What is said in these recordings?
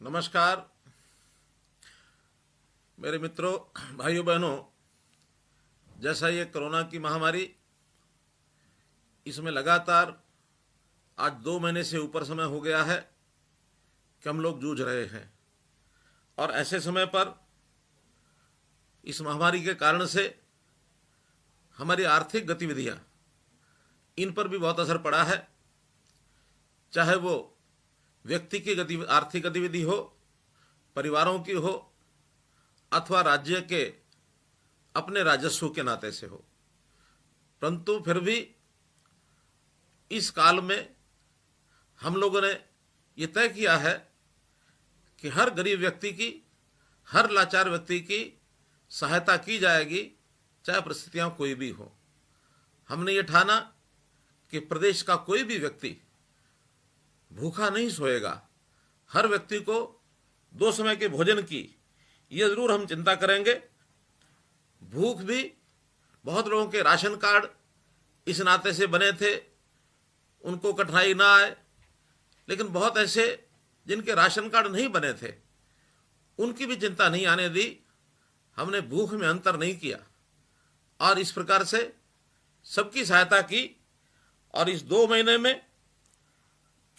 नमस्कार मेरे मित्रों, भाइयों बहनों। जैसा ये कोरोना की महामारी, इसमें लगातार आज 2 महीने से ऊपर समय हो गया है कि हम लोग जूझ रहे हैं। और ऐसे समय पर इस महामारी के कारण से हमारी आर्थिक गतिविधियां, इन पर भी बहुत असर पड़ा है। चाहे वो व्यक्ति की आर्थिक गतिविधि हो, परिवारों की हो, अथवा राज्य के अपने राजस्व के नाते से हो। परंतु फिर भी इस काल में हम लोगों ने ये तय किया है कि हर गरीब व्यक्ति की, हर लाचार व्यक्ति की सहायता की जाएगी, चाहे परिस्थितियां कोई भी हो। हमने ये ठाना कि प्रदेश का कोई भी व्यक्ति भूखा नहीं सोएगा। हर व्यक्ति को 2 समय के भोजन की ये जरूर हम चिंता करेंगे। भूख भी, बहुत लोगों के राशन कार्ड इस नाते से बने थे, उनको कठिनाई ना आए, लेकिन बहुत ऐसे जिनके राशन कार्ड नहीं बने थे, उनकी भी चिंता नहीं आने दी। हमने भूख में अंतर नहीं किया और इस प्रकार से सबकी सहायता की। और इस 2 महीने में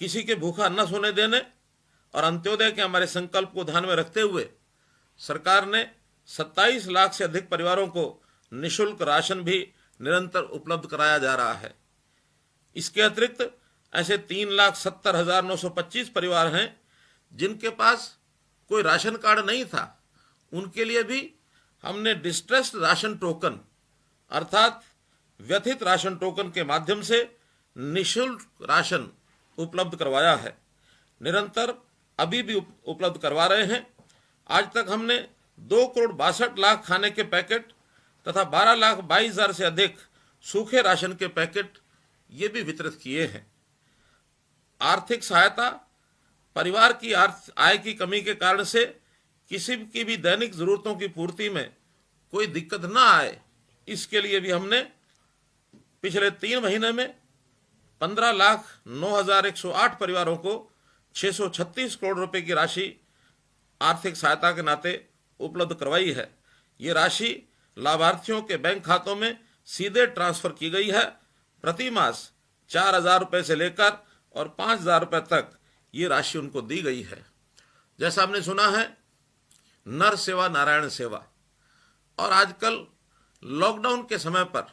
किसी के भूखा न सोने देने और अंत्योदय के हमारे संकल्प को ध्यान में रखते हुए सरकार ने 27 लाख से अधिक परिवारों को निःशुल्क राशन भी निरंतर उपलब्ध कराया जा रहा है। इसके अतिरिक्त ऐसे 3,70,925 परिवार हैं जिनके पास कोई राशन कार्ड नहीं था। उनके लिए भी हमने डिस्ट्रेस्ड राशन टोकन अर्थात व्यथित राशन टोकन के माध्यम से निःशुल्क राशन उपलब्ध करवाया है। निरंतर अभी भी उपलब्ध करवा रहे हैं। आज तक हमने 2,62,00,000 खाने के पैकेट तथा 12,22,000 से अधिक सूखे राशन के पैकेट ये भी वितरित किए हैं। आर्थिक सहायता, परिवार की आय की कमी के कारण से किसी की भी दैनिक जरूरतों की पूर्ति में कोई दिक्कत ना आए, इसके लिए भी हमने पिछले 3 महीने में 15,09,108 परिवारों को 636 करोड़ रुपए की राशि आर्थिक सहायता के नाते उपलब्ध करवाई है। ये राशि लाभार्थियों के बैंक खातों में सीधे ट्रांसफर की गई है। प्रति मास 4,000 रुपए से लेकर और 5,000 रुपए तक ये राशि उनको दी गई है। जैसा हमने सुना है, नर सेवा नारायण सेवा। और आजकल लॉकडाउन के समय पर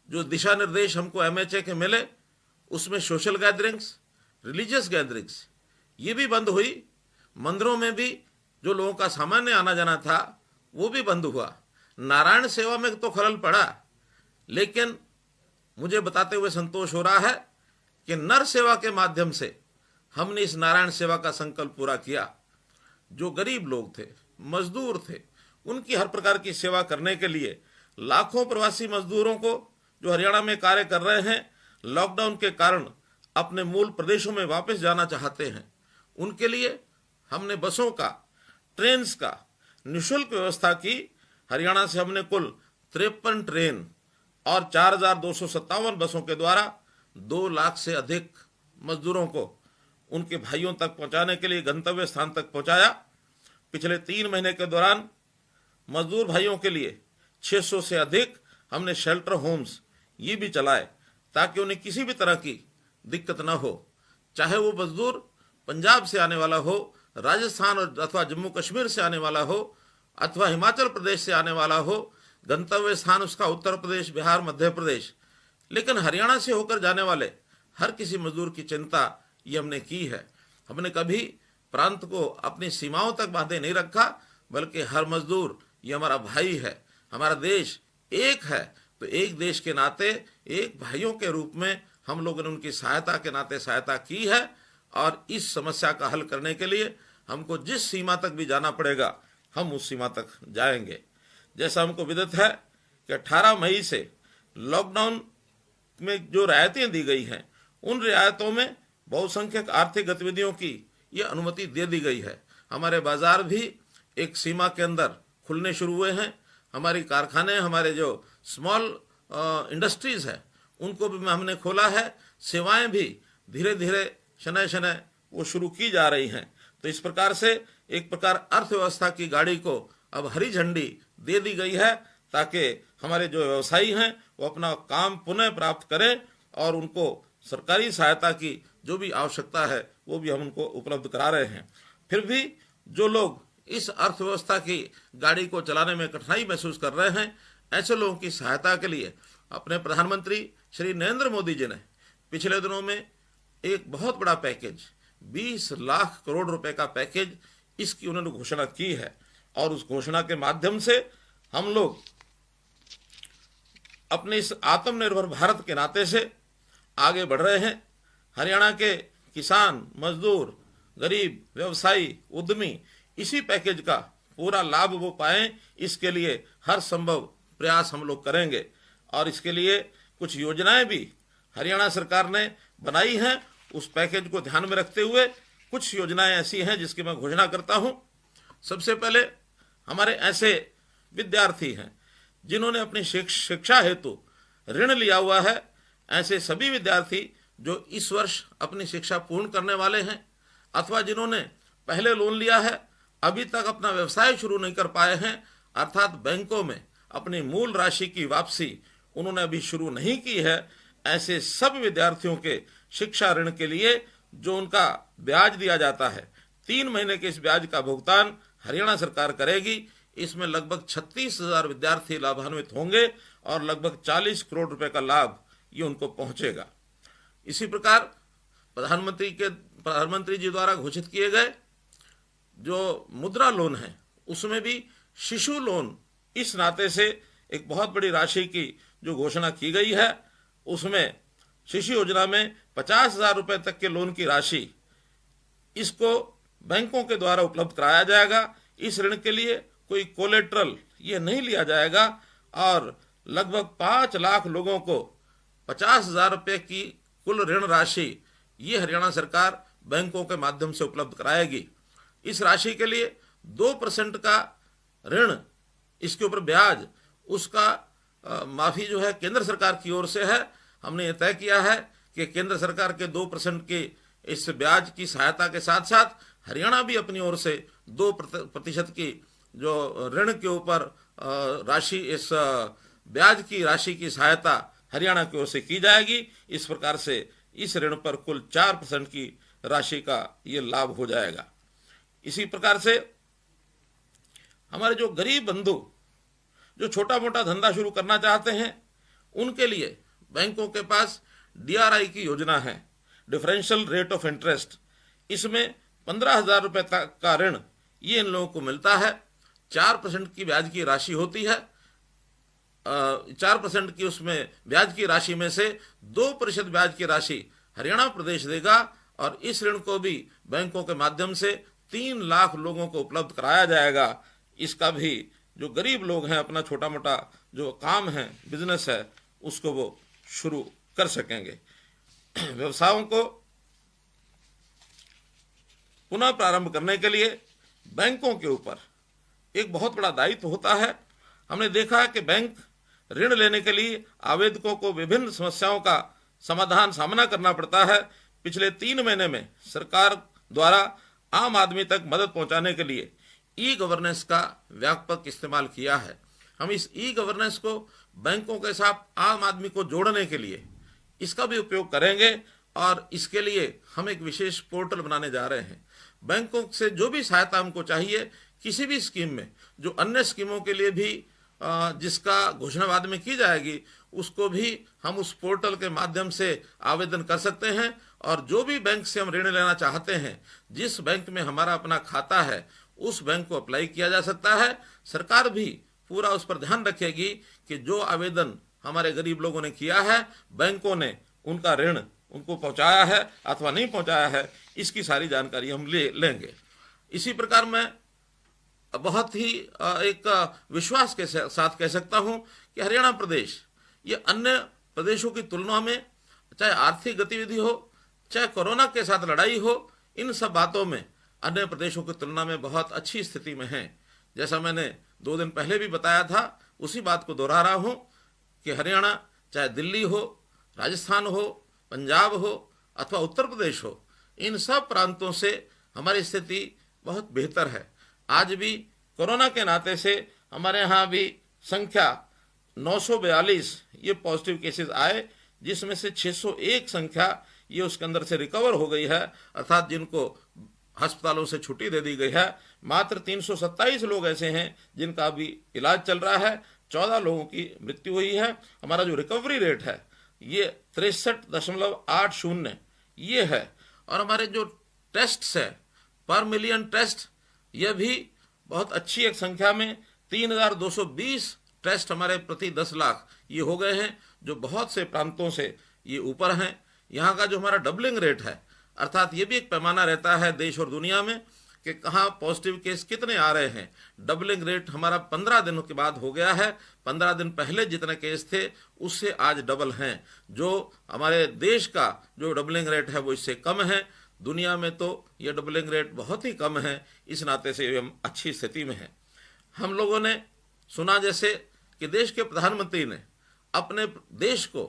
जो दिशा निर्देश हमको MHA के मिले, उसमें सोशल गैदरिंग्स, रिलीजियस गैदरिंग्स ये भी बंद हुई। मंदिरों में भी जो लोगों का सामान्य आना जाना था वो भी बंद हुआ। नारायण सेवा में तो खलल पड़ा, लेकिन मुझे बताते हुए संतोष हो रहा है कि नर सेवा के माध्यम से हमने इस नारायण सेवा का संकल्प पूरा किया। जो गरीब लोग थे, मजदूर थे, उनकी हर प्रकार की सेवा करने के लिए लाखों प्रवासी मजदूरों को जो हरियाणा में कार्य कर रहे हैं, लॉकडाउन के कारण अपने मूल प्रदेशों में वापस जाना चाहते हैं, उनके लिए हमने बसों का, ट्रेन्स का निःशुल्क व्यवस्था की। हरियाणा से हमने कुल 53 ट्रेन और 4,257 बसों के द्वारा 2 लाख से अधिक मजदूरों को उनके भाइयों तक पहुंचाने के लिए गंतव्य स्थान तक पहुंचाया। पिछले 3 महीने के दौरान मजदूर भाइयों के लिए 600 से अधिक हमने शेल्टर होम्स ये भी चलाए, ताकि उन्हें किसी भी तरह की दिक्कत ना हो। चाहे वो मजदूर पंजाब से आने वाला हो, राजस्थान अथवा जम्मू कश्मीर से आने वाला हो, अथवा हिमाचल प्रदेश से आने वाला हो, गंतव्य स्थान उसका उत्तर प्रदेश, बिहार, मध्य प्रदेश, लेकिन हरियाणा से होकर जाने वाले हर किसी मजदूर की चिंता ये हमने की है। हमने कभी प्रांत को अपनी सीमाओं तक बांधे नहीं रखा, बल्कि हर मजदूर ये हमारा भाई है। हमारा देश एक है, तो एक देश के नाते, एक भाइयों के रूप में हम लोगों ने उनकी सहायता के नाते सहायता की है। और इस समस्या का हल करने के लिए हमको जिस सीमा तक भी जाना पड़ेगा, हम उस सीमा तक जाएंगे। जैसा हमको विदित है कि 18 मई से लॉकडाउन में जो रियायतें दी गई हैं, उन रियायतों में बहुसंख्यक आर्थिक गतिविधियों की ये अनुमति दे दी गई है। हमारे बाजार भी एक सीमा के अंदर खुलने शुरू हुए हैं। हमारी कारखाने, हमारे जो स्मॉल इंडस्ट्रीज है, उनको भी हमने खोला है। सेवाएं भी धीरे धीरे शनय शनय वो शुरू की जा रही हैं। तो इस प्रकार से एक प्रकार अर्थव्यवस्था की गाड़ी को अब हरी झंडी दे दी गई है, ताकि हमारे जो व्यवसायी हैं वो अपना काम पुनः प्राप्त करें और उनको सरकारी सहायता की जो भी आवश्यकता है वो भी हम उनको उपलब्ध करा रहे हैं। फिर भी जो लोग इस अर्थव्यवस्था की गाड़ी को चलाने में कठिनाई महसूस कर रहे हैं, ऐसे लोगों की सहायता के लिए अपने प्रधानमंत्री श्री नरेंद्र मोदी जी ने पिछले दिनों में एक बहुत बड़ा पैकेज 20 लाख करोड़ रुपए का पैकेज इसकी उन्होंने घोषणा की है। और उस घोषणा के माध्यम से हम लोग अपने इस आत्मनिर्भर भारत के नाते से आगे बढ़ रहे हैं। हरियाणा के किसान, मजदूर, गरीब, व्यवसायी, उद्यमी इसी पैकेज का पूरा लाभ वो पाएं, इसके लिए हर संभव प्रयास हम लोग करेंगे। और इसके लिए कुछ योजनाएं भी हरियाणा सरकार ने बनाई हैं। उस पैकेज को ध्यान में रखते हुए कुछ योजनाएं ऐसी हैं जिसकी मैं घोषणा करता हूं। सबसे पहले हमारे ऐसे विद्यार्थी हैं जिन्होंने अपनी शिक्षा हेतु ऋण लिया हुआ है। ऐसे सभी विद्यार्थी जो इस वर्ष अपनी शिक्षा पूर्ण करने वाले हैं अथवा जिन्होंने पहले लोन लिया है, अभी तक अपना व्यवसाय शुरू नहीं कर पाए हैं, अर्थात बैंकों में अपनी मूल राशि की वापसी उन्होंने अभी शुरू नहीं की है, ऐसे सब विद्यार्थियों के शिक्षा ऋण के लिए जो उनका ब्याज दिया जाता है, 3 महीने के इस ब्याज का भुगतान हरियाणा सरकार करेगी। इसमें लगभग 36,000 विद्यार्थी लाभान्वित होंगे और लगभग 40 करोड़ रुपए का लाभ ये उनको पहुंचेगा। इसी प्रकार प्रधानमंत्री जी द्वारा घोषित किए गए जो मुद्रा लोन है उसमें भी शिशु लोन इस नाते से एक बहुत बड़ी राशि की जो घोषणा की गई है, उसमें शिशु योजना में 50,000 रुपए तक के लोन की राशि इसको बैंकों के द्वारा उपलब्ध कराया जाएगा। इस ऋण के लिए कोई कोलेट्रल ये नहीं लिया जाएगा और लगभग 5 लाख लोगों को 50,000 रुपए की कुल ऋण राशि ये हरियाणा सरकार बैंकों के माध्यम से उपलब्ध कराएगी। इस राशि के लिए 2% का ऋण, इसके ऊपर ब्याज, उसका माफी जो है केंद्र सरकार की ओर से है। हमने ये तय किया है कि केंद्र सरकार के 2% की इस ब्याज की सहायता के साथ साथ हरियाणा भी अपनी ओर से 2% की जो ऋण के ऊपर राशि, इस ब्याज की राशि की सहायता हरियाणा की ओर से की जाएगी। इस प्रकार से इस ऋण पर कुल 4% की राशि का ये लाभ हो जाएगा। इसी प्रकार से हमारे जो गरीब बंधु जो छोटा मोटा धंधा शुरू करना चाहते हैं, उनके लिए बैंकों के पास DRI की योजना है, डिफरेंशियल रेट ऑफ इंटरेस्ट। इसमें 15,000 रुपए तक का ऋण ये इन लोगों को मिलता है। 4% की ब्याज की राशि होती है। 4% की उसमें ब्याज की राशि में से 2% ब्याज की राशि हरियाणा प्रदेश देगा और इस ऋण को भी बैंकों के माध्यम से 3 लाख लोगों को उपलब्ध कराया जाएगा। इसका भी जो गरीब लोग हैं अपना छोटा मोटा जो काम है, बिजनेस है, उसको वो शुरू कर सकेंगे। व्यवसायों को पुनः प्रारंभ करने के लिए बैंकों के ऊपर एक बहुत बड़ा दायित्व होता है। हमने देखा है कि बैंक ऋण लेने के लिए आवेदकों को विभिन्न समस्याओं का सामना करना पड़ता है। पिछले 3 महीने में सरकार द्वारा आम आदमी तक मदद पहुंचाने के लिए ई-गवर्नेंस का व्यापक इस्तेमाल किया है। हम इस ई-गवर्नेंस को बैंकों के साथ आम आदमी को जोड़ने के लिए इसका भी उपयोग करेंगे और इसके लिए हम एक विशेष पोर्टल बनाने जा रहे हैं। बैंकों से जो भी सहायता हमको चाहिए किसी भी स्कीम में, जो अन्य स्कीमों के लिए भी जिसका घोषणा बाद में की जाएगी, उसको भी हम उस पोर्टल के माध्यम से आवेदन कर सकते हैं। और जो भी बैंक से हम ऋण लेना चाहते हैं, जिस बैंक में हमारा अपना खाता है, उस बैंक को अप्लाई किया जा सकता है। सरकार भी पूरा उस पर ध्यान रखेगी कि जो आवेदन हमारे गरीब लोगों ने किया है, बैंकों ने उनका ऋण उनको पहुंचाया है अथवा नहीं पहुंचाया है, इसकी सारी जानकारी हम लेंगे। इसी प्रकार मैं बहुत ही एक विश्वास के साथ कह सकता हूं कि हरियाणा प्रदेश ये अन्य प्रदेशों की तुलना में, चाहे आर्थिक गतिविधि हो, चाहे कोरोना के साथ लड़ाई हो, इन सब बातों में अन्य प्रदेशों की तुलना में बहुत अच्छी स्थिति में है। जैसा मैंने 2 दिन पहले भी बताया था, उसी बात को दोहरा रहा हूं कि हरियाणा चाहे दिल्ली हो, राजस्थान हो, पंजाब हो अथवा उत्तर प्रदेश हो, इन सब प्रांतों से हमारी स्थिति बहुत बेहतर है। आज भी कोरोना के नाते से हमारे यहाँ भी संख्या 942 ये पॉजिटिव केसेस आए, जिसमें से 601 संख्या ये उसके अंदर से रिकवर हो गई है, अर्थात जिनको अस्पतालों से छुट्टी दे दी गई है। मात्र 327 लोग ऐसे हैं जिनका अभी इलाज चल रहा है। 14 लोगों की मृत्यु हुई है। हमारा जो रिकवरी रेट है ये 63.80 ये है। और हमारे जो टेस्ट है पर मिलियन टेस्ट, यह भी बहुत अच्छी एक संख्या में 3220 टेस्ट हमारे प्रति 10 लाख ये हो गए हैं, जो बहुत से प्रांतों से ये ऊपर हैं। यहाँ का जो हमारा डबलिंग रेट है, अर्थात ये भी एक पैमाना रहता है देश और दुनिया में कि कहाँ पॉजिटिव केस कितने आ रहे हैं। डबलिंग रेट हमारा 15 दिनों के बाद हो गया है। 15 दिन पहले जितने केस थे उससे आज डबल हैं। जो हमारे देश का जो डबलिंग रेट है वो इससे कम है। दुनिया में तो ये डबलिंग रेट बहुत ही कम है। इस नाते से हम अच्छी स्थिति में हैं। हम लोगों ने सुना जैसे कि देश के प्रधानमंत्री ने अपने देश को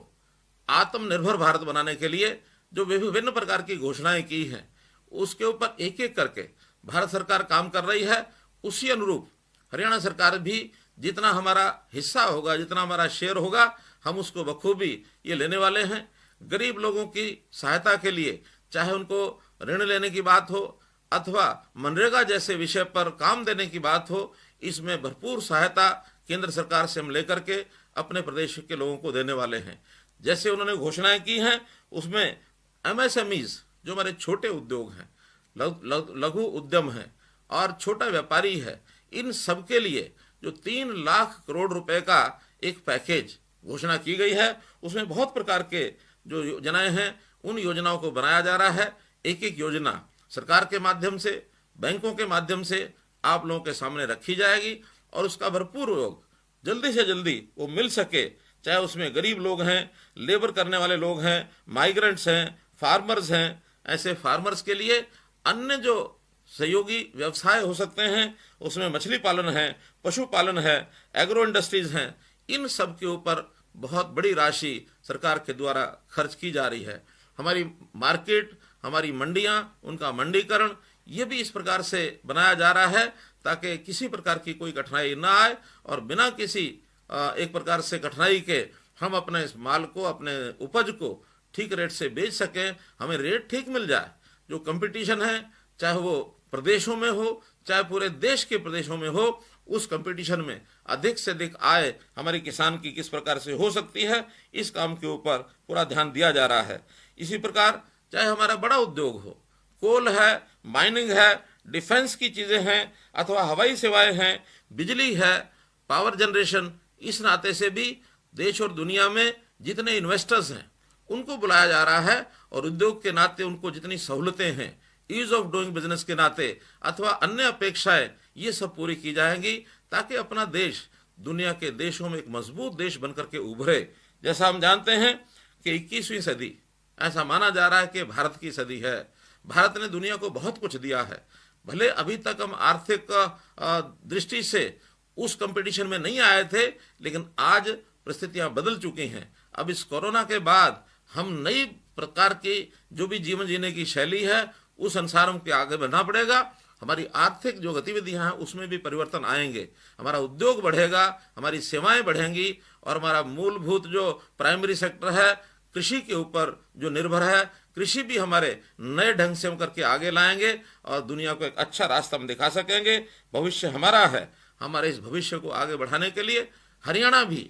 आत्मनिर्भर भारत बनाने के लिए जो विभिन्न प्रकार की घोषणाएं की हैं, उसके ऊपर एक एक करके भारत सरकार काम कर रही है। उसी अनुरूप हरियाणा सरकार भी जितना हमारा हिस्सा होगा, जितना हमारा शेयर होगा, हम उसको बखूबी ये लेने वाले हैं। गरीब लोगों की सहायता के लिए, चाहे उनको ऋण लेने की बात हो अथवा मनरेगा जैसे विषय पर काम देने की बात हो, इसमें भरपूर सहायता केंद्र सरकार से हम लेकर के अपने प्रदेश के लोगों को देने वाले हैं। जैसे उन्होंने घोषणाएं की हैं, उसमें MSMEs जो हमारे छोटे उद्योग हैं, लघु उद्यम है और छोटा व्यापारी है, इन सब के लिए जो 3 लाख करोड़ रुपए का एक पैकेज घोषणा की गई है, उसमें बहुत प्रकार के जो योजनाएं हैं उन योजनाओं को बनाया जा रहा है। एक एक योजना सरकार के माध्यम से, बैंकों के माध्यम से आप लोगों के सामने रखी जाएगी और उसका भरपूर उपयोग जल्दी से जल्दी वो मिल सके। चाहे उसमें गरीब लोग हैं, लेबर करने वाले लोग हैं, माइग्रेंट्स हैं, फार्मर्स हैं। ऐसे फार्मर्स के लिए अन्य जो सहयोगी व्यवसाय हो सकते हैं, उसमें मछली पालन है, पशुपालन है, एग्रो इंडस्ट्रीज हैं, इन सब के ऊपर बहुत बड़ी राशि सरकार के द्वारा खर्च की जा रही है। हमारी मार्केट, हमारी मंडियां, उनका मंडीकरण, ये भी इस प्रकार से बनाया जा रहा है ताकि किसी प्रकार की कोई कठिनाई ना आए और बिना किसी एक प्रकार से कठिनाई के हम अपने इस माल को, अपने उपज को ठीक रेट से बेच सकें, हमें रेट ठीक मिल जाए। जो कंपटीशन है, चाहे वो प्रदेशों में हो, चाहे पूरे देश के प्रदेशों में हो, उस कंपटीशन में अधिक से अधिक आय हमारे किसान की किस प्रकार से हो सकती है, इस काम के ऊपर पूरा ध्यान दिया जा रहा है। इसी प्रकार चाहे हमारा बड़ा उद्योग हो, कोल है, माइनिंग है, डिफेंस की चीजें हैं, अथवा हवाई सेवाएं हैं, बिजली है, पावर जनरेशन, इस नाते से भी देश और दुनिया में जितने इन्वेस्टर्स हैं उनको बुलाया जा रहा है और उद्योग के नाते उनको जितनी सहूलतें हैं, ईज ऑफ डूइंग बिजनेस के नाते अथवा अन्य अपेक्षाएं, ये सब पूरी की जाएंगी ताकि अपना देश दुनिया के देशों में एक मजबूत देश बनकर के उभरे। जैसा हम जानते हैं कि 21वीं सदी ऐसा माना जा रहा है कि भारत की सदी है। भारत ने दुनिया को बहुत कुछ दिया है। भले अभी तक हम आर्थिक दृष्टि से उस कंपटीशन में नहीं आए थे, लेकिन आज परिस्थितियां बदल चुकी हैं। अब इस कोरोना के बाद हम नई प्रकार की जो भी जीवन जीने की शैली है, उस अनुसार हमको आगे बढ़ना पड़ेगा। हमारी आर्थिक जो गतिविधियां हैं उसमें भी परिवर्तन आएंगे, हमारा उद्योग बढ़ेगा, हमारी सेवाएं बढ़ेंगी और हमारा मूलभूत जो प्राइमरी सेक्टर है, कृषि के ऊपर जो निर्भर है, कृषि भी हमारे नए ढंग से हम करके आगे लाएंगे और दुनिया को एक अच्छा रास्ता हम दिखा सकेंगे। भविष्य हमारा है। हमारे इस भविष्य को आगे बढ़ाने के लिए हरियाणा भी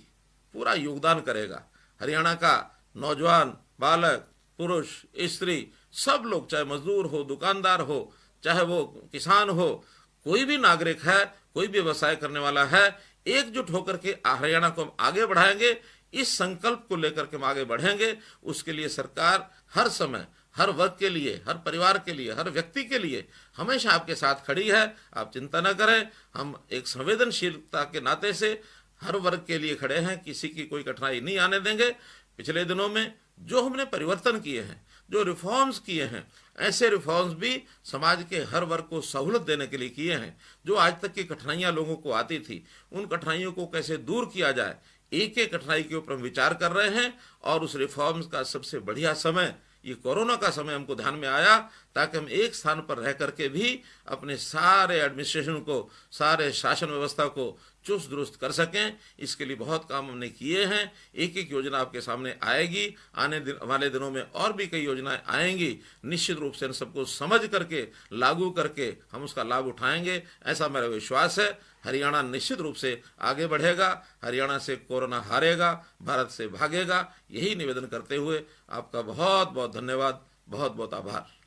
पूरा योगदान करेगा। हरियाणा का नौजवान, बालक, पुरुष, स्त्री, सब लोग, चाहे मजदूर हो, दुकानदार हो, चाहे वो किसान हो, कोई भी नागरिक है, कोई भी व्यवसाय करने वाला है, एकजुट होकर के हरियाणा को हम आगे बढ़ाएंगे। इस संकल्प को लेकर के हम आगे बढ़ेंगे। उसके लिए सरकार हर समय, हर वर्ग के लिए, हर परिवार के लिए, हर व्यक्ति के लिए हमेशा आपके साथ खड़ी है। आप चिंता न करें। हम एक संवेदनशीलता के नाते से हर वर्ग के लिए खड़े हैं, किसी की कोई कठिनाई नहीं आने देंगे। पिछले दिनों में जो हमने परिवर्तन किए हैं, जो रिफॉर्म्स किए हैं, ऐसे रिफॉर्म्स भी समाज के हर वर्ग को सहूलत देने के लिए किए हैं। जो आज तक की कठिनाइयां लोगों को आती थी, उन कठिनाइयों को कैसे दूर किया जाए, एक एक कठिनाई के ऊपर हम विचार कर रहे हैं। और उस रिफॉर्म्स का सबसे बढ़िया समय ये कोरोना का समय हमको ध्यान में आया, ताकि हम एक स्थान पर रह करके भी अपने सारे एडमिनिस्ट्रेशन को, सारे शासन व्यवस्था को चुस्त दुरुस्त कर सकें। इसके लिए बहुत काम हमने किए हैं। एक एक योजना आपके सामने आएगी, आने वाले दिनों में और भी कई योजनाएं आएंगी। निश्चित रूप से इन सबको समझ करके, लागू करके हम उसका लाभ उठाएंगे, ऐसा मेरा विश्वास है। हरियाणा निश्चित रूप से आगे बढ़ेगा, हरियाणा से कोरोना हारेगा, भारत से भागेगा। यही निवेदन करते हुए आपका बहुत बहुत धन्यवाद, बहुत बहुत आभार।